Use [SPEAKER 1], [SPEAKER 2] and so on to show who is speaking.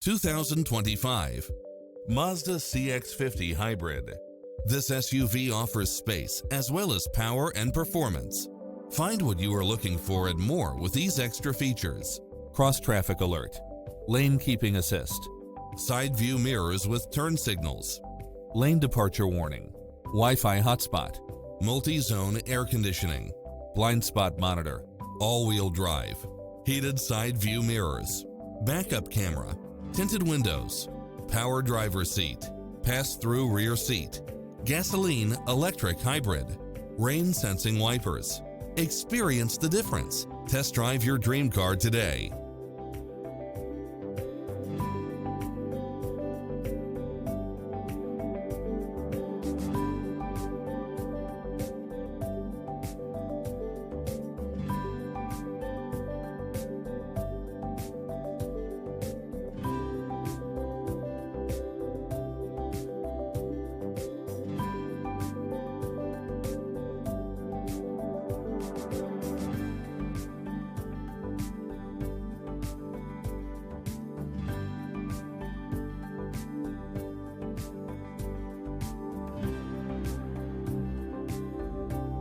[SPEAKER 1] 2025 Mazda CX-50 Hybrid. This SUV offers space as well as power and performance. Find what you are looking for and more with these extra features: cross-traffic alert, lane keeping assist, side view mirrors with turn signals, lane departure warning, Wi-Fi hotspot, multi-zone air conditioning, blind spot monitor, all-wheel drive, heated side view mirrors, backup camera, tinted windows, power driver seat, pass-through rear seat, gasoline electric hybrid, rain sensing wipers. Experience the difference. Test drive your dream car today.